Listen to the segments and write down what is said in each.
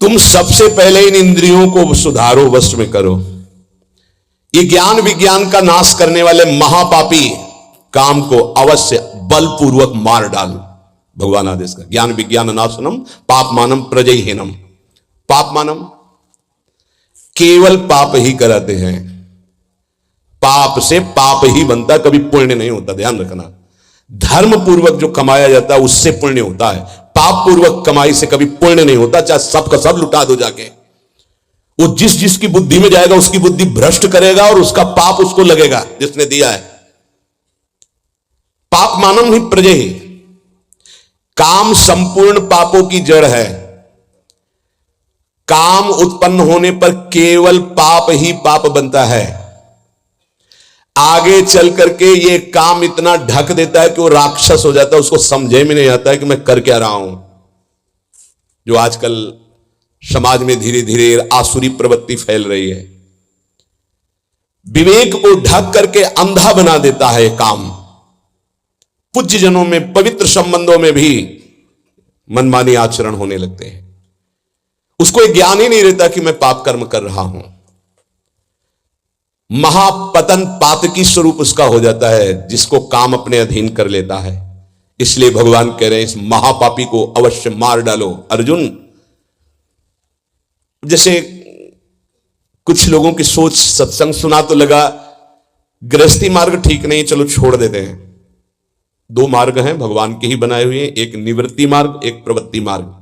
तुम सबसे पहले इन इंद्रियों को सुधारो, वश में करो। ये ज्ञान विज्ञान का नाश करने वाले महापापी काम को अवश्य बलपूर्वक मार डाल। भगवान आदेश का ज्ञान विज्ञान नाशनम पापमानम प्रजहीनम। पापमानम केवल पाप ही कराते हैं, पाप से पाप ही बनता, कभी पुण्य नहीं होता, ध्यान रखना। धर्म पूर्वक जो कमाया जाता है उससे पुण्य होता है, पाप पूर्वक कमाई से कभी पुण्य नहीं होता, चाहे सबका सब लुटा दो जाके। वो जिस जिसकी बुद्धि में जाएगा उसकी बुद्धि भ्रष्ट करेगा और उसका पाप उसको लगेगा जिसने दिया है। पाप मानम ही प्रजहि, काम संपूर्ण पापों की जड़ है। काम उत्पन्न होने पर केवल पाप ही पाप बनता है। आगे चल करके ये काम इतना ढक देता है कि वो राक्षस हो जाता है, उसको समझे में नहीं आता है कि मैं कर क्या रहा हूं। जो आजकल समाज में धीरे धीरे आसुरी प्रवृत्ति फैल रही है, विवेक को ढक करके अंधा बना देता है काम। पूज्य जनों में, पवित्र संबंधों में भी मनमानी आचरण होने लगते हैं। उसको एक ज्ञान ही नहीं रहता कि मैं पाप कर्म कर रहा हूं। महापतन पातकी स्वरूप उसका हो जाता है जिसको काम अपने अधीन कर लेता है। इसलिए भगवान कह रहे हैं इस महापापी को अवश्य मार डालो। अर्जुन, जैसे कुछ लोगों की सोच, सत्संग सुना तो लगा गृहस्थी मार्ग ठीक नहीं, चलो छोड़ देते हैं। दो मार्ग हैं भगवान के ही बनाए हुए, एक निवृत्ति मार्ग, एक प्रवृत्ति मार्ग।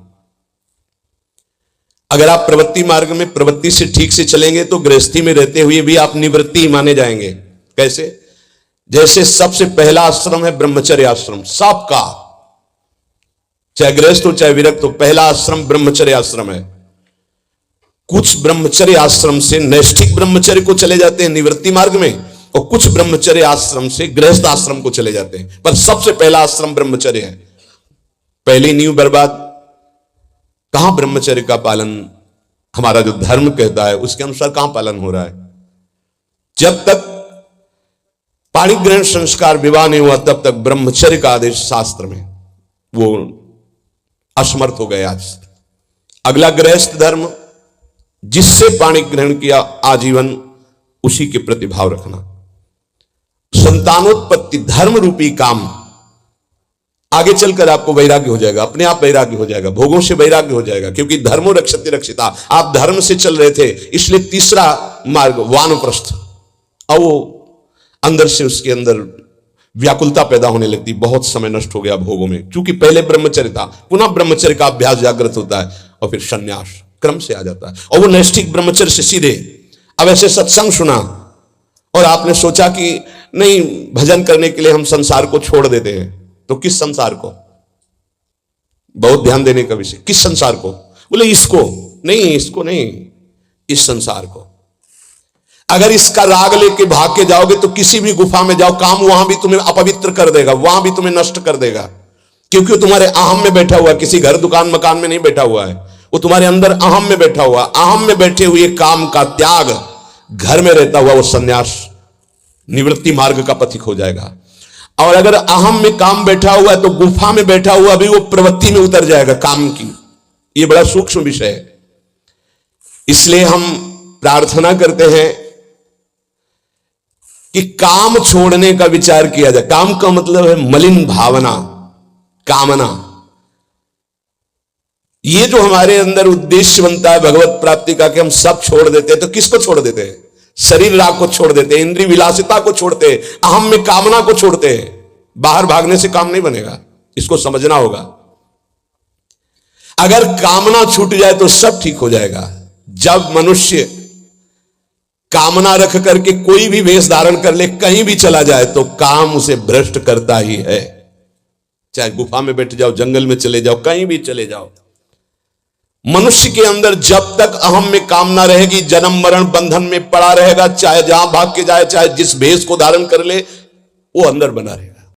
अगर आप प्रवृत्ति मार्ग में प्रवृत्ति से ठीक से चलेंगे तो गृहस्थी में रहते हुए भी आप निवृत्ति माने जाएंगे। कैसे? जैसे सबसे पहला आश्रम है ब्रह्मचर्य आश्रम, सबका, चाहे गृहस्थ हो चाहे विरक्त हो, पहला आश्रम ब्रह्मचर्य आश्रम है। कुछ ब्रह्मचर्य आश्रम से नैष्ठिक ब्रह्मचर्य को चले जाते हैं निवृत्ति मार्ग में, और कुछ ब्रह्मचर्य आश्रम से गृहस्थ आश्रम को चले जाते हैं, पर सबसे पहला आश्रम ब्रह्मचर्य है। पहली नींव बर्बाद। कहां ब्रह्मचर्य का पालन, हमारा जो धर्म कहता है उसके अनुसार कहां पालन हो रहा है? जब तक पाणी ग्रहण संस्कार विवाह नहीं हुआ तब तक ब्रह्मचर्य का आदेश शास्त्र में वो असमर्थ हो गए। आज अगला गृहस्थ धर्म, जिससे पाणी ग्रहण किया आजीवन उसी के प्रति भाव रखना। संतानोत्पत्ति धर्म रूपी काम, आगे चलकर आपको वैराग्य हो जाएगा, अपने आप वैराग्य हो जाएगा, भोगों से वैराग्य हो जाएगा, क्योंकि धर्मो रक्षति रक्षिता। आप धर्म से चल रहे थे, इसलिए तीसरा मार्ग वानप्रस्थ। अब वो अंदर से उसके अंदर व्याकुलता पैदा होने लगती, बहुत समय नष्ट हो गया भोगों में, क्योंकि पहले ब्रह्मचर्य था, पुनः ब्रह्मचर्य का अभ्यास जागृत होता है और फिर संन्यास क्रम से आ जाता है। और वो नैष्ठिक ब्रह्मचर्य से सीधे, अब ऐसे सत्संग सुना और आपने सोचा कि नहीं, भजन करने के लिए हम संसार को छोड़ देते हैं, तो किस संसार को? बहुत ध्यान देने का विषय, किस संसार को? बोले इसको नहीं, इसको नहीं, इस संसार को। अगर इसका राग लेके भाग के जाओगे तो किसी भी गुफा में जाओ, काम वहां भी तुम्हें अपवित्र कर देगा, वहां भी तुम्हें नष्ट कर देगा, क्योंकि वो तुम्हारे अहम में बैठा हुआ है, किसी घर दुकान मकान में नहीं बैठा हुआ है, वो तुम्हारे अंदर अहम में बैठा हुआ। अहम में बैठे हुए काम का त्याग, घर में रहता हुआ वो संन्यास निवृत्ति मार्ग का पथिक हो जाएगा। और अगर अहम में काम बैठा हुआ है तो गुफा में बैठा हुआ भी वो प्रवृत्ति में उतर जाएगा काम की। ये बड़ा सूक्ष्म विषय है। इसलिए हम प्रार्थना करते हैं कि काम छोड़ने का विचार किया जाए। काम का मतलब है मलिन भावना, कामना। ये जो हमारे अंदर उद्देश्य बनता है भगवत प्राप्ति का कि हम सब छोड़ देते हैं, तो किसको छोड़ देते हैं? शरीर राग को छोड़ देते हैं, इंद्रिय विलासिता को छोड़ते हैं, अहम में कामना को छोड़ते हैं। बाहर भागने से काम नहीं बनेगा, इसको समझना होगा। अगर कामना छूट जाए तो सब ठीक हो जाएगा। जब मनुष्य कामना रख करके कोई भी वेश धारण कर ले, कहीं भी चला जाए, तो काम उसे भ्रष्ट करता ही है। चाहे गुफा में बैठ जाओ, जंगल में चले जाओ, कहीं भी चले जाओ, मनुष्य के अंदर जब तक अहम में कामना रहेगी, जन्म मरण बंधन में पड़ा रहेगा। चाहे जहां भाग के जाए, चाहे जिस भेष को धारण कर ले, वो अंदर बना रहेगा।